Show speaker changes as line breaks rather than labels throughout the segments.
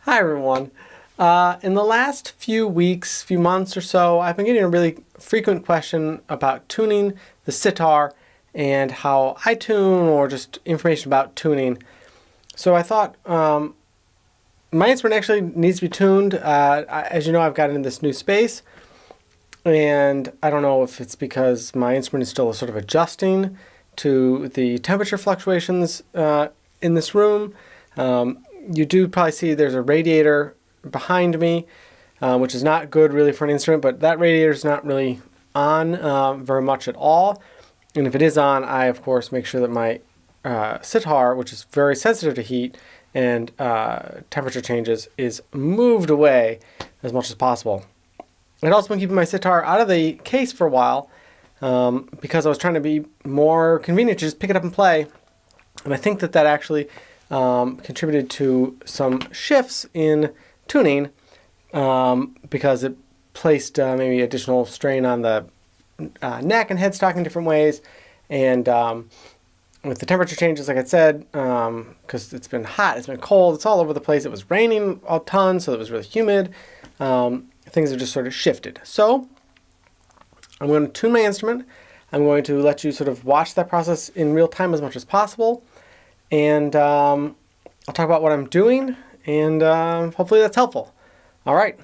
Hi everyone. In the last few weeks, few months or so, I've been getting a really frequent question about tuning the sitar and how I tune, or just information about tuning. So I thought my instrument actually needs to be tuned. As you know, I've gotten in this new space, and I don't know if it's because my instrument is still sort of adjusting to the temperature fluctuations in this room. You do probably see there's a radiator behind me, which is not good really for an instrument, but that radiator is not really on very much at all. And if it is on, I of course make sure that my sitar, which is very sensitive to heat and temperature changes, is moved away as much as possible. I'd also been keeping my sitar out of the case for a while because I was trying to be more convenient to just pick it up and play. And I think that actually contributed to some shifts in tuning because it placed maybe additional strain on the neck and headstock in different ways. And with the temperature changes, like I said, because it's been hot, it's been cold, it's all over the place. It was raining a ton, so it was really humid. Things have just sort of shifted. So I'm going to tune my instrument. I'm going to let you sort of watch that process in real time as much as possible. And I'll talk about what I'm doing, and hopefully that's helpful. All right,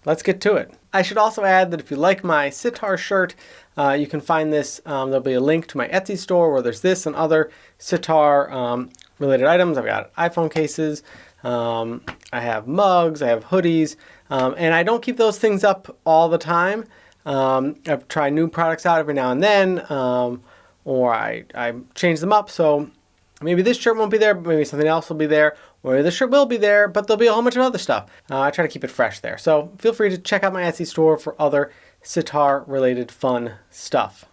let's get to it. I should also add that if you like my sitar shirt, you can find this. There'll be a link to my Etsy store where there's this and other sitar related items. I've got iPhone cases, I have mugs, I have hoodies, and I don't keep those things up all the time. I try new products out every now and then, or I change them up. So maybe this shirt won't be there, but maybe something else will be there. Or maybe this shirt will be there, but there'll be a whole bunch of other stuff. I try to keep it fresh there. So feel free to check out my Etsy store for other sitar-related fun stuff.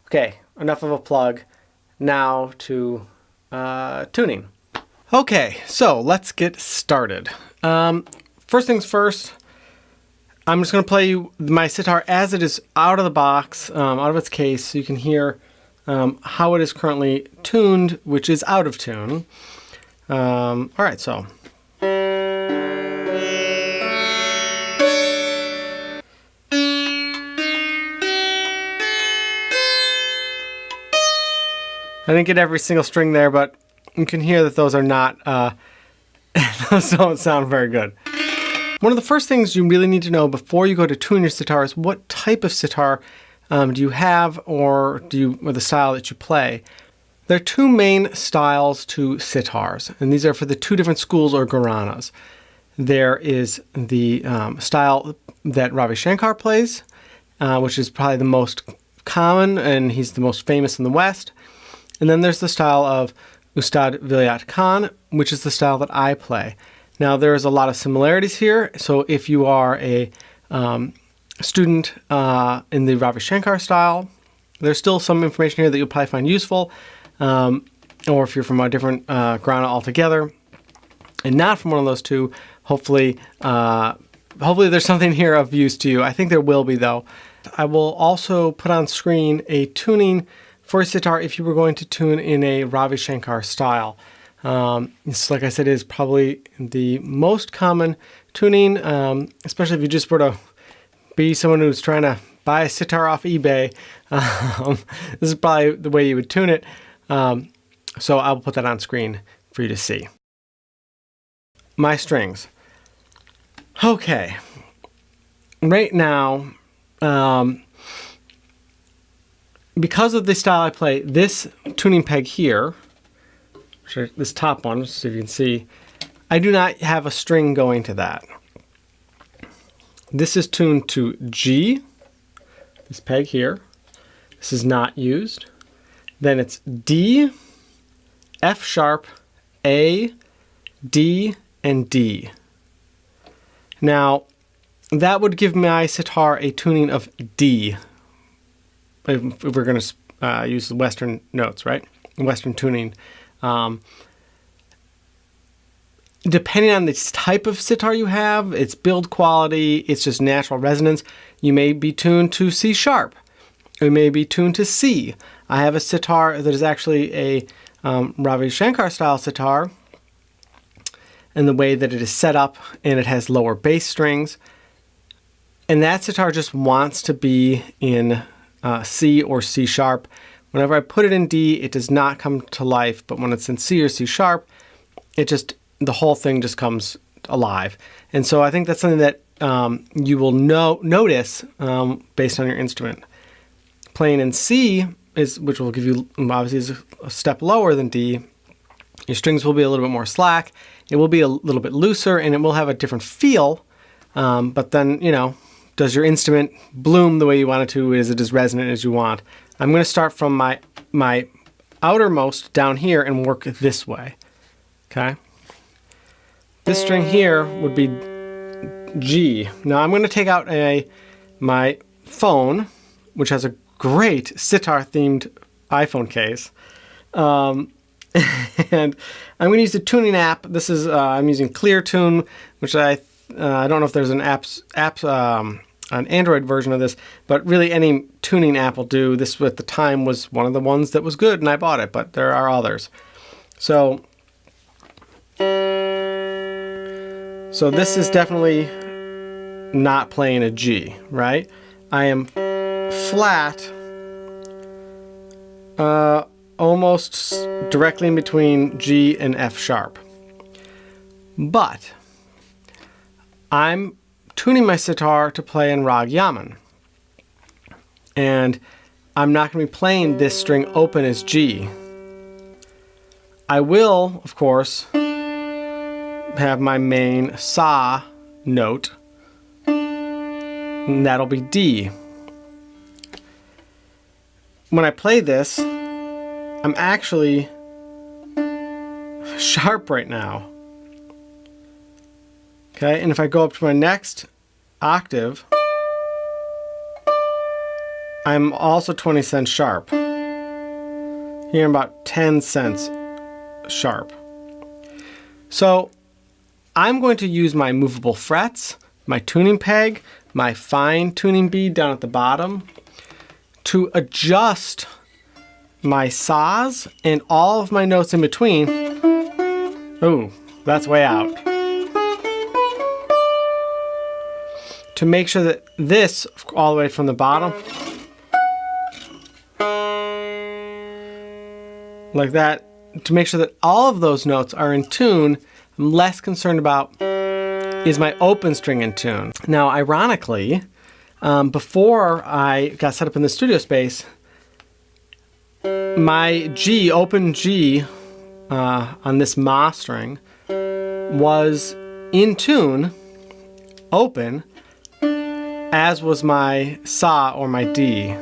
Okay, enough of a plug. Now to tuning. Okay, so let's get started. First things first, I'm just going to play you my sitar as it is out of the box, out of its case, so you can hear how it is currently tuned, which is out of tune. All right, so. I didn't get every single string there, but you can hear that those are not, those don't sound very good. One of the first things you really need to know before you go to tune your sitar is what type of sitar do you have, or the style that you play. There are two main styles to sitars, and these are for the two different schools or gharanas. There is the style that Ravi Shankar plays, which is probably the most common, and he's the most famous in the West. And then there's the style of Ustad Vilayat Khan, which is the style that I play. Now there's a lot of similarities here, so if you are a student in the Ravi Shankar style, there's still some information here that you'll probably find useful, or if you're from a different gharana altogether and not from one of those two, hopefully there's something here of use to you. I think there will be, though. I will also put on screen a tuning for a sitar if you were going to tune in a Ravi Shankar style. This, like I said, is probably the most common tuning, especially if you just were to be someone who's trying to buy a sitar off eBay. This is probably the way you would tune it. So I'll put that on screen for you to see. My strings. Okay. Right now, because of the style I play, this tuning peg here, this top one, so you can see, I do not have a string going to that. This is tuned to G, this peg here. This is not used. Then it's D, F sharp, A, D, and D. Now, that would give my sitar a tuning of D, if we're going to use the Western notes, right? Western tuning. Depending on the type of sitar you have, its build quality, its just natural resonance, you may be tuned to C sharp. It may be tuned to C. I have a sitar that is actually a Ravi Shankar style sitar, and the way that it is set up, and it has lower bass strings. And that sitar just wants to be in C or C sharp. Whenever I put it in D, it does not come to life, but when it's in C or C sharp, the whole thing just comes alive. And so I think that's something that you will notice based on your instrument. Playing in C, which will give you, obviously, is a step lower than D. Your strings will be a little bit more slack. It will be a little bit looser, and it will have a different feel. But then, does your instrument bloom the way you want it to? Is it as resonant as you want? I'm going to start from my outermost down here and work this way. Okay? This string here would be G. Now I'm going to take out my phone, which has a great sitar-themed iPhone case. And I'm going to use the tuning app. This is I'm using ClearTune, which I don't know if there's an an Android version of this, but really any tuning app will do. This at the time was one of the ones that was good, and I bought it, but there are others. So this is definitely not playing a G, right? I am flat, almost directly in between G and F sharp. But I'm tuning my sitar to play in Rag Yaman. And I'm not going to be playing this string open as G. I will, of course, have my main Sa note, and that'll be D. When I play this, I'm actually sharp right now. Okay, and if I go up to my next octave, I'm also 20 cents sharp. Here I'm about 10 cents sharp. So I'm going to use my movable frets, my tuning peg, my fine tuning bead down at the bottom to adjust my saws and all of my notes in between. Ooh, that's way out. To make sure that this, all the way from the bottom, like that, to make sure that all of those notes are in tune, I'm less concerned about is my open string in tune. Now, ironically, before I got set up in the studio space, my G, open G, on this Ma string was in tune, open, as was my Sa or my D.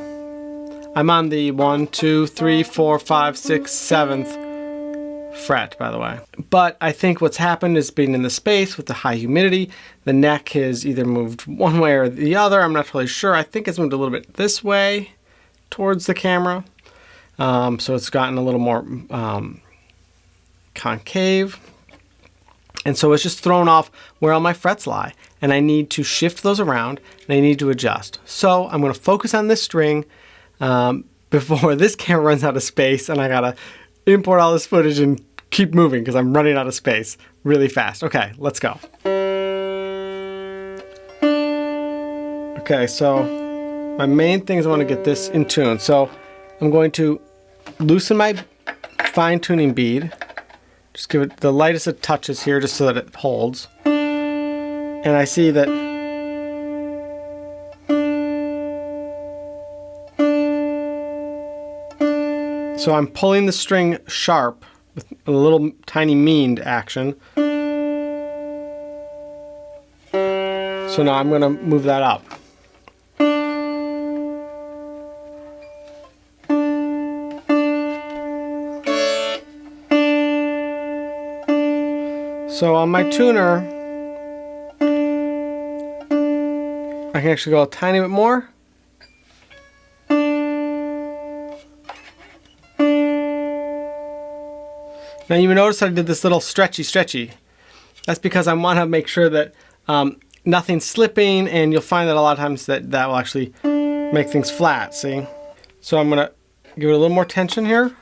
I'm on the 1, 2, 3, 4, 5, 6, 7th fret, by the way. But I think what's happened is being in the space with the high humidity, the neck has either moved one way or the other. I'm not really sure. I think it's moved a little bit this way towards the camera. So it's gotten a little more concave. And so it's just thrown off where all my frets lie. And I need to shift those around, and I need to adjust. So I'm going to focus on this string before this camera runs out of space, and I got to import all this footage and keep moving because I'm running out of space really fast. Okay, let's go. Okay, so my main thing is I want to get this in tune. So I'm going to loosen my fine tuning bead. Just give it the lightest of touches here just so that it holds. And I see that so I'm pulling the string sharp with a little tiny meaned action. So now I'm going to move that up. So on my tuner, I can actually go a tiny bit more. Now you notice that I did this little stretchy. That's because I want to make sure that nothing's slipping, and you'll find that a lot of times that will actually make things flat, see? So I'm going to give it a little more tension here.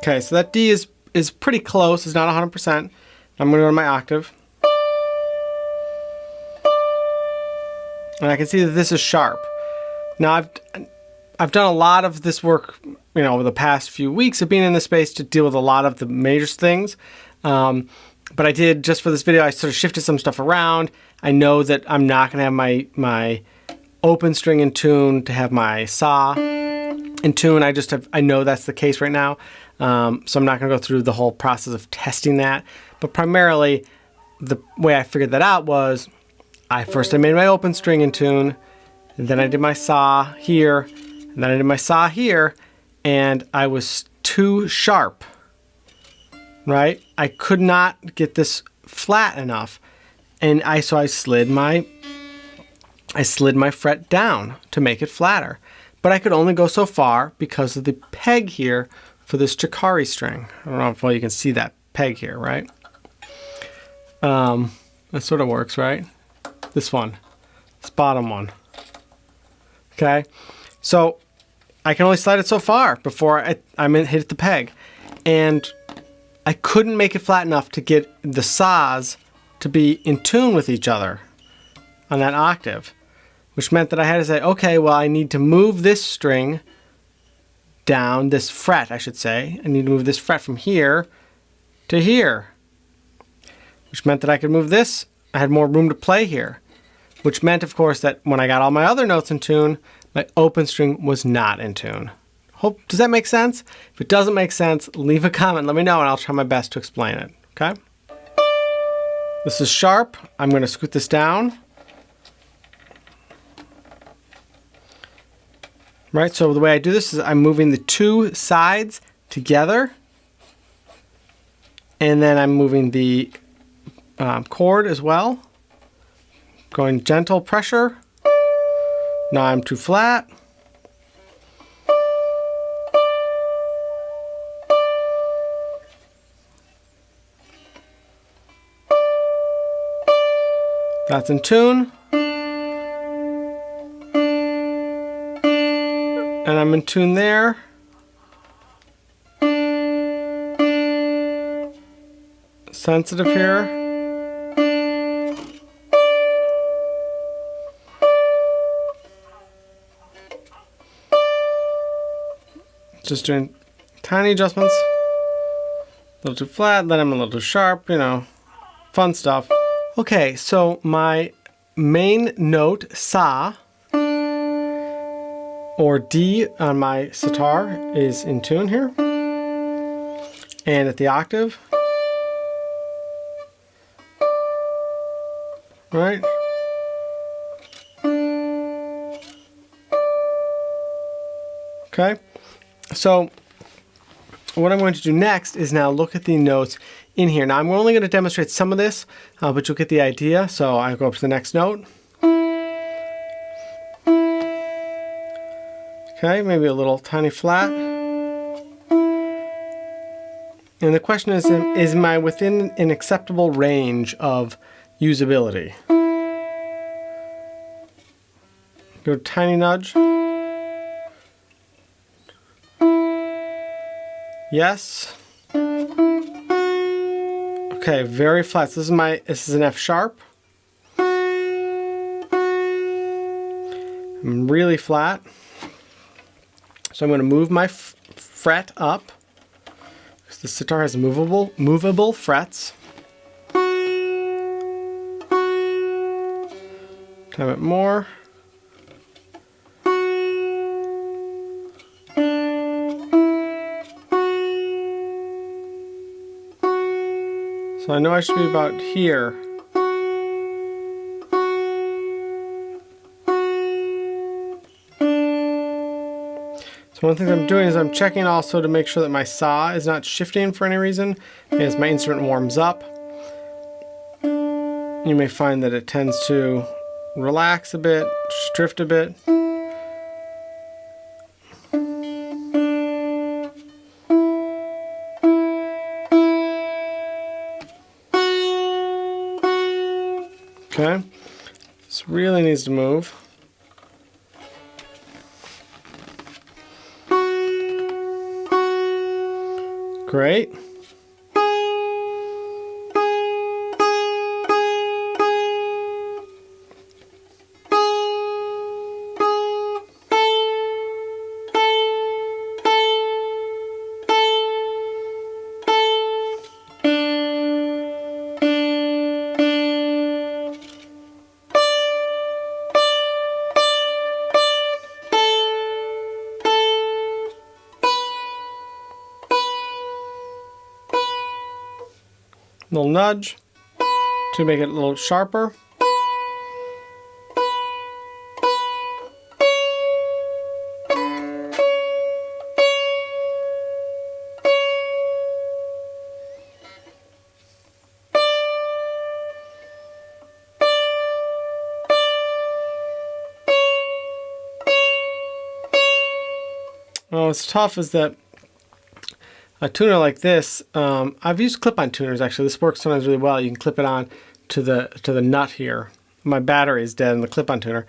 Okay, so that D is pretty close. It's not 100%. I'm going to go to my octave. And I can see that this is sharp. Now I've done a lot of this work, you know, over the past few weeks of being in this space to deal with a lot of the major things. But I did, just for this video, I sort of shifted some stuff around. I know that I'm not going to have my open string in tune to have my saw in tune. I know that's the case right now. So I'm not going to go through the whole process of testing that. But primarily, the way I figured that out was I made my open string in tune, and then I did my saw here, and then I did my saw here, and I was too sharp, right? I could not get this flat enough, and so I slid my fret down to make it flatter. But I could only go so far because of the peg here for this Chicari string. I don't know if you can see that peg here, right? That sort of works, right? This one, this bottom one. Okay, so I can only slide it so far before I hit the peg, and I couldn't make it flat enough to get the saws to be in tune with each other on that octave, which meant that I had to say, okay, well, I need to move this string down, this fret, I should say. I need to move this fret from here to here, which meant that I could move this. I had more room to play here, which meant, of course, that when I got all my other notes in tune, my open string was not in tune. Does that make sense? If it doesn't make sense, leave a comment, let me know, and I'll try my best to explain it, okay? This is sharp. I'm going to scoot this down. Right, so the way I do this is I'm moving the two sides together, and then I'm moving the chord as well. Going gentle pressure. Now I'm too flat. That's in tune. And I'm in tune there. Sensitive here. Just doing tiny adjustments. A little too flat, then I'm a little too sharp, you know, fun stuff. Okay, so my main note, sa, or D on my sitar, is in tune here. And at the octave, right? Okay. So what I'm going to do next is now look at the notes in here. Now I'm only going to demonstrate some of this, but you'll get the idea. So I go up to the next note. Okay, maybe a little tiny flat. And the question is am I within an acceptable range of usability? Go tiny nudge. Yes. Okay, very flat. So this is an F sharp. I'm really flat. So I'm going to move my fret up, because the sitar has movable frets. Time it more. So I know I should be about here. So one thing I'm doing is I'm checking also to make sure that my saw is not shifting for any reason as my instrument warms up. You may find that it tends to relax a bit, drift a bit. Okay, this really needs to move. Great. Little nudge to make it a little sharper. What's tough is that a tuner like this, I've used clip-on tuners actually. This works sometimes really well. You can clip it on to the nut here. My battery is dead in the clip-on tuner.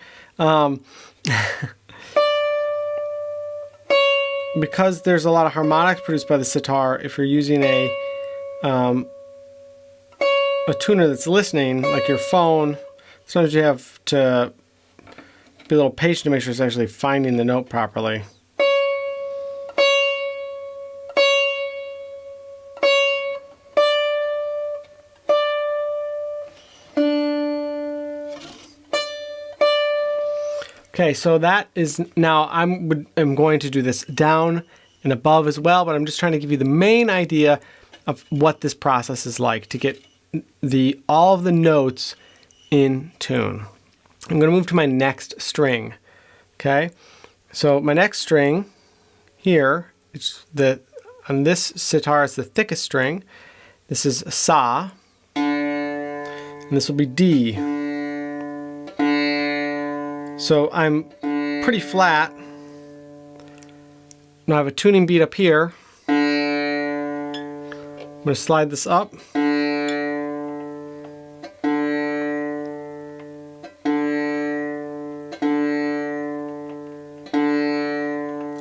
Because there's a lot of harmonics produced by the sitar, if you're using a tuner that's listening, like your phone, sometimes you have to be a little patient to make sure it's actually finding the note properly. Okay, so that is now I'm going to do this down and above as well, but I'm just trying to give you the main idea of what this process is like to get all of the notes in tune. I'm going to move to my next string. Okay, so my next string here, on this sitar is the thickest string. This is Sa, and this will be D. So I'm pretty flat. Now I have a tuning beat up here. I'm going to slide this up.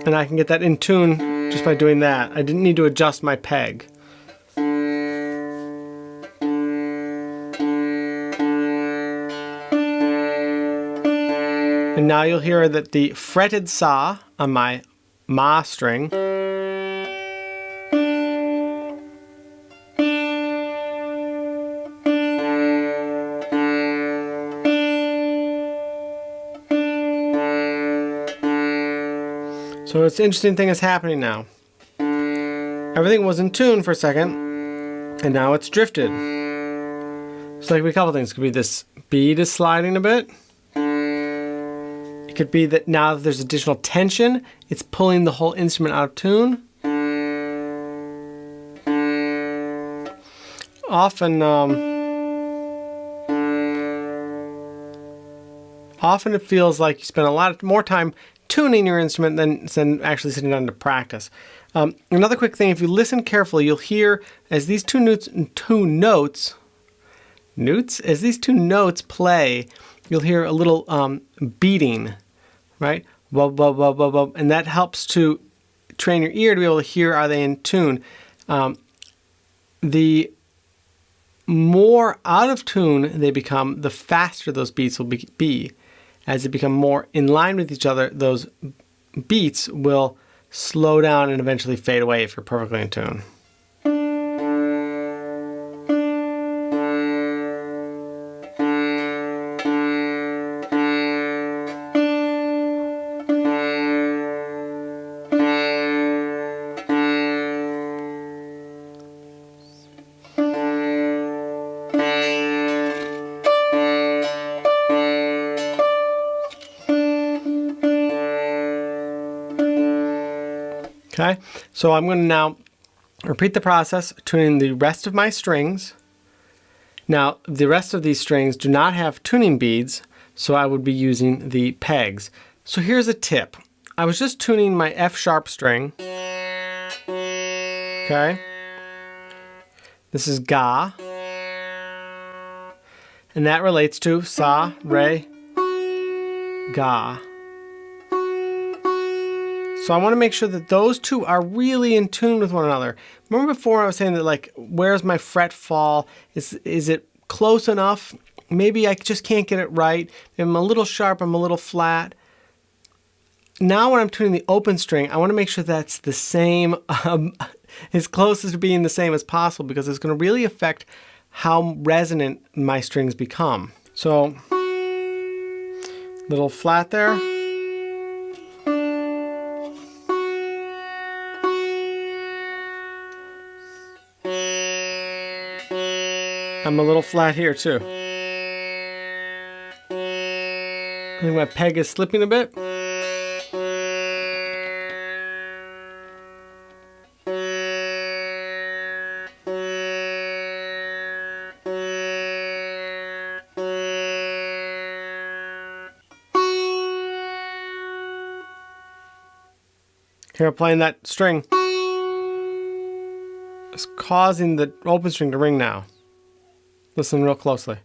And I can get that in tune just by doing that. I didn't need to adjust my peg. And now you'll hear that the fretted Sa on my Ma string so it's an interesting thing is happening now. Everything was in tune for a second, and now it's drifted. So there could be a couple things. It could be this bead is sliding a bit. It could be that now that there's additional tension, it's pulling the whole instrument out of tune. Often it feels like you spend a lot more time tuning your instrument than actually sitting down to practice. Another quick thing, if you listen carefully, you'll hear as these two notes play, you'll hear a little beating, right? Wub, wub, wub, wub, wub, and that helps to train your ear to be able to hear, are they in tune? The more out of tune they become, the faster those beats will be. As they become more in line with each other, those beats will slow down and eventually fade away if you're perfectly in tune. Okay, so I'm going to now repeat the process, tuning the rest of my strings. Now, the rest of these strings do not have tuning beads, so I would be using the pegs. So here's a tip. I was just tuning my F sharp string. Okay. This is Ga. And that relates to Sa, Re, Ga. So I want to make sure that those two are really in tune with one another. Remember before I was saying that, like, where's my fret fall? Is it close enough? Maybe I just can't get it right. I'm a little sharp, I'm a little flat. Now when I'm tuning the open string, I want to make sure that's the same, as close as to being the same as possible, because it's going to really affect how resonant my strings become. So, little flat there. I'm a little flat here too. I think my peg is slipping a bit. Here I'm playing that string. It's causing the open string to ring now. Listen real closely.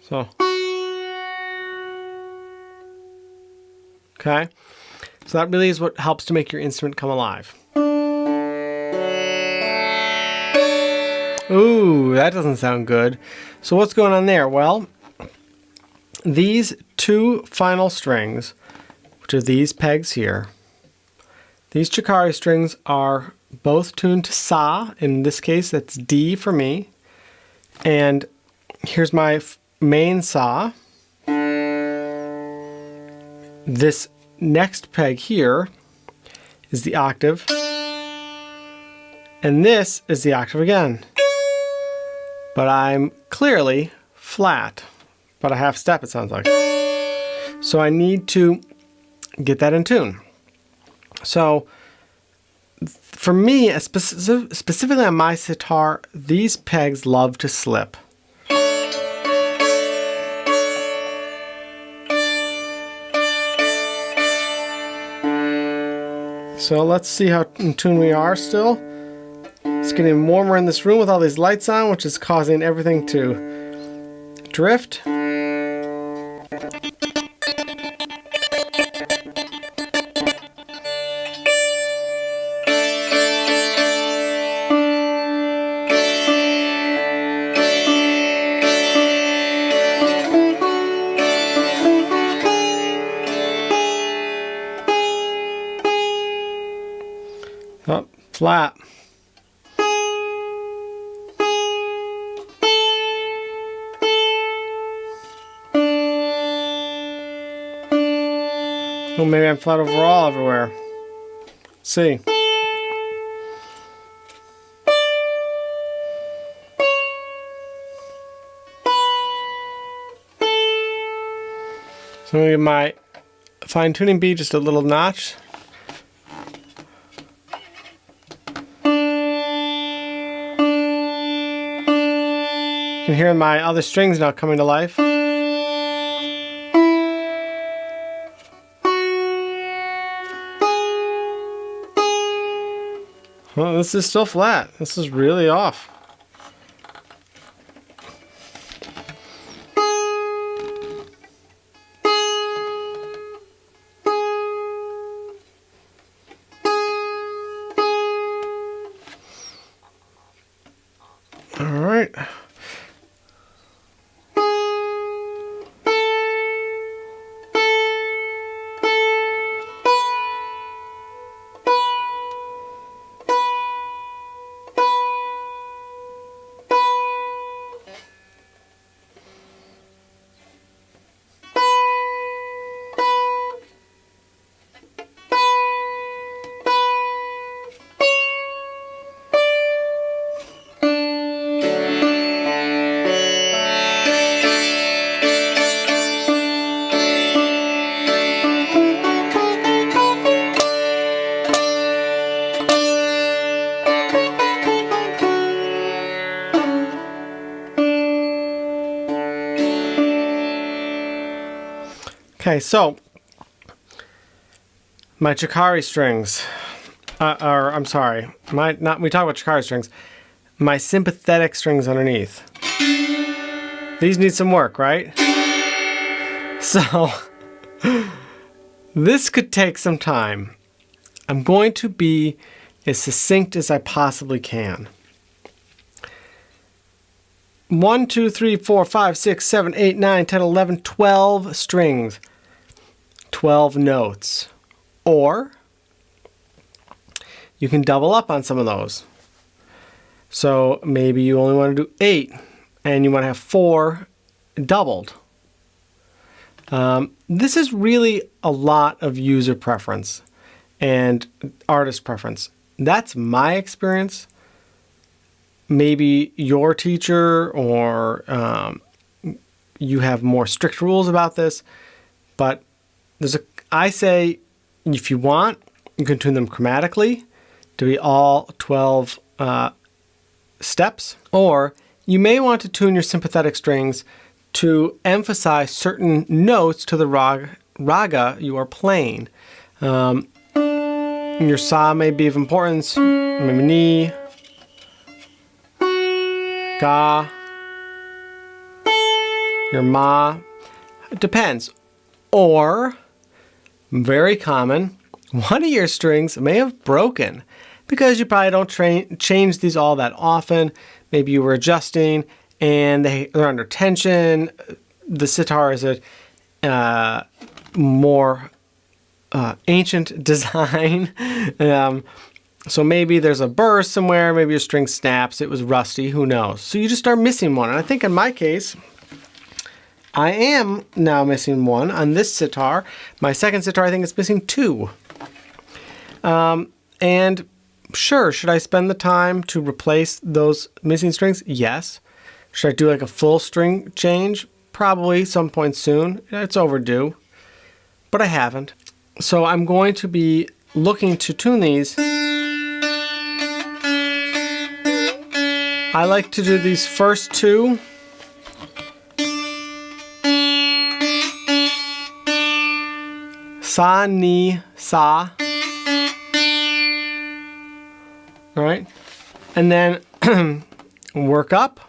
So. Okay. So that really is what helps to make your instrument come alive. Ooh, that doesn't sound good. So what's going on there? Well, these two final strings, which are these pegs here, these Chicari strings are both tuned to Sa. In this case, that's D for me. And here's my main Sa. This next peg here is the octave. And this is the octave again. But I'm clearly flat. About a half step, it sounds like. So I need to get that in tune. So for me, specifically on my sitar, these pegs love to slip. So let's see how in tune we are still. It's getting warmer in this room with all these lights on, which is causing everything to drift. Oh, flat. Oh, maybe I'm flat overall everywhere. Let's see. So I'm going to give my fine tuning B just a little notch. You can hear my other strings now coming to life. Well, this is still flat. This is really off. All right. Okay, so my Chicari strings, I'm sorry, we talk about Chicari strings, my sympathetic strings underneath. These need some work, right? So this could take some time. I'm going to be as succinct as I possibly can. 1, 2, 3, 4, 5, 6, 7, 8, 9, 10, 11, 12 strings. 12 notes. Or you can double up on some of those. So maybe you only want to do 8 and you want to have 4 doubled. This is really a lot of user preference and artist preference. That's my experience. Maybe your teacher or you have more strict rules about this, but I say if you want, you can tune them chromatically to be all 12 steps, or you may want to tune your sympathetic strings to emphasize certain notes to the raga you are playing. Your sa may be of importance, maybe ni, ga, your ma. It depends. Or, very common, one of your strings may have broken because you probably don't change these all that often. Maybe you were adjusting and they're under tension. The sitar is a more ancient design. So maybe there's a burst somewhere, maybe your string snaps, it was rusty, who knows. So you just start missing one. And I think in my case, I am now missing one on this sitar. My second sitar, I think it's missing 2. And sure, should I spend the time to replace those missing strings? Yes. Should I do like a full string change? Probably some point soon. It's overdue, but I haven't. So I'm going to be looking to tune these. I like to do these first 2. Sa, ni, sa. All right. And then work up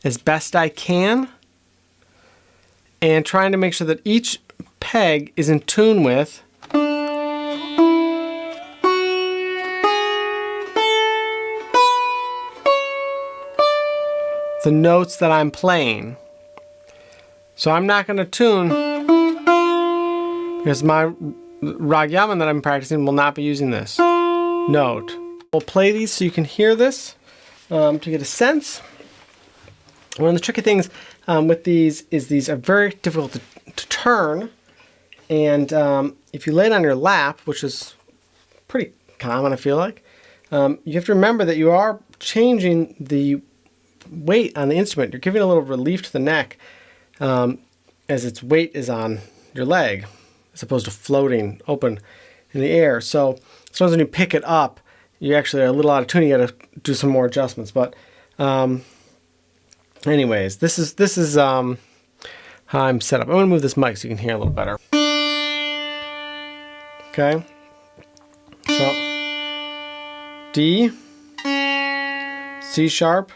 as best I can and trying to make sure that each peg is in tune with the notes that I'm playing. So I'm not going to tune because my rag yaman that I'm practicing will not be using this note. We'll play these so you can hear this to get a sense. One of the tricky things with these is these are very difficult to turn, and if you lay it on your lap, which is pretty common I feel like, you have to remember that you are changing the weight on the instrument. You're giving a little relief to the neck as its weight is on your leg as opposed to floating open in the air. So sometimes when you pick it up, you actually are a little out of tune. You got to do some more adjustments. But anyways, this is how I'm set up. I'm going to move this mic so you can hear a little better. Okay. So D, C sharp,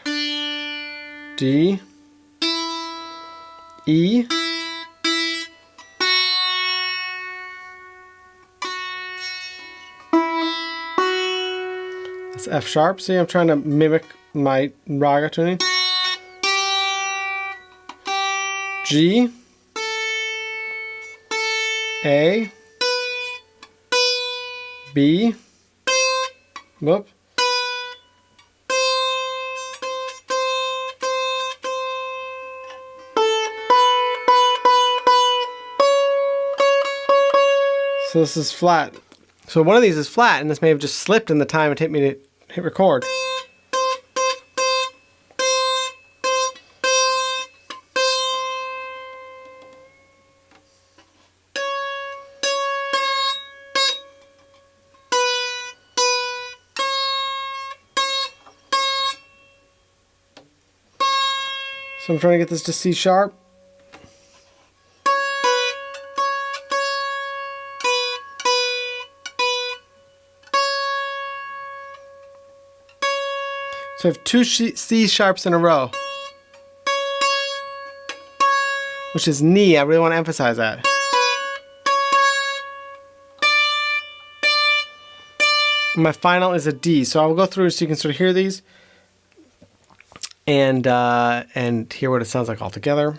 D, E, that's F sharp. See, I'm trying to mimic my raga tuning. G, A, B, whoop, so this is flat. So one of these is flat, and this may have just slipped in the time it took me to hit record. So I'm trying to get this to C sharp. So I have 2 C sharps in a row. which is knee. I really want to emphasize that. My final is a D. So I'll go through so you can sort of hear these and hear what it sounds like all together.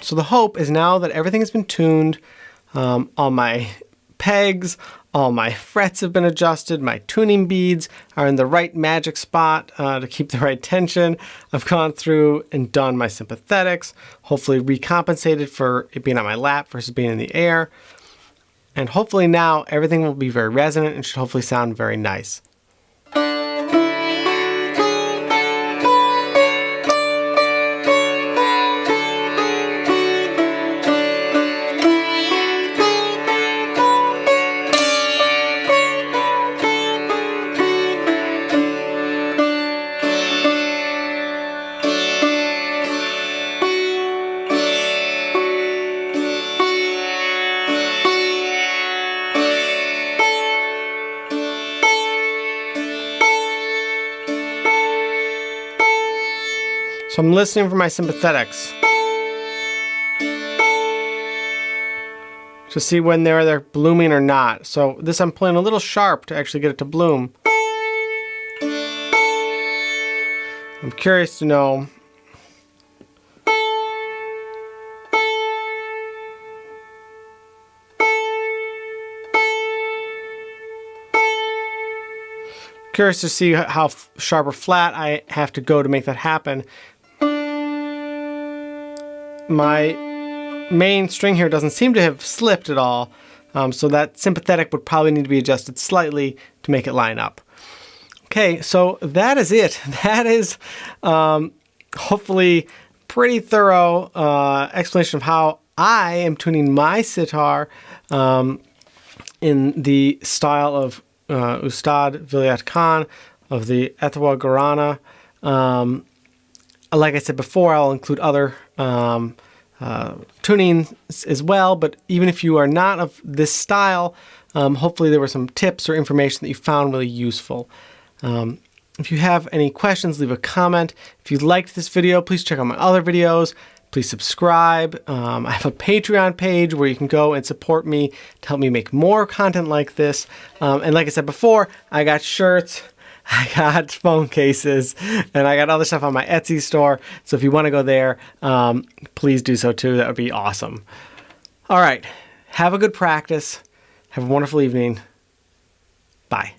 So the hope is now that everything has been tuned, all my pegs, all my frets have been adjusted, my tuning beads are in the right magic spot to keep the right tension. I've gone through and done my sympathetics, hopefully recompensated for it being on my lap versus being in the air. And hopefully now everything will be very resonant and should hopefully sound very nice. So I'm listening for my sympathetics to see when they're blooming or not. So this I'm playing a little sharp to actually get it to bloom. I'm curious to know see how sharp or flat I have to go to make that happen. My main string here doesn't seem to have slipped at all, so that sympathetic would probably need to be adjusted slightly to make it line up. Okay, so that is it. That is hopefully pretty thorough explanation of how I am tuning my sitar in the style of Ustad Vilayat Khan of the Etwa Gharana. Like I said before, I'll include other tuning as well, but even if you are not of this style, hopefully there were some tips or information that you found really useful. If you have any questions, leave a comment. If you liked this video, please check out my other videos. Please subscribe. I have a Patreon page where you can go and support me to help me make more content like this. And like I said before, I got shirts, I got phone cases, and I got other stuff on my Etsy store. So if you want to go there, please do so too. That would be awesome. All right. Have a good practice. Have a wonderful evening. Bye.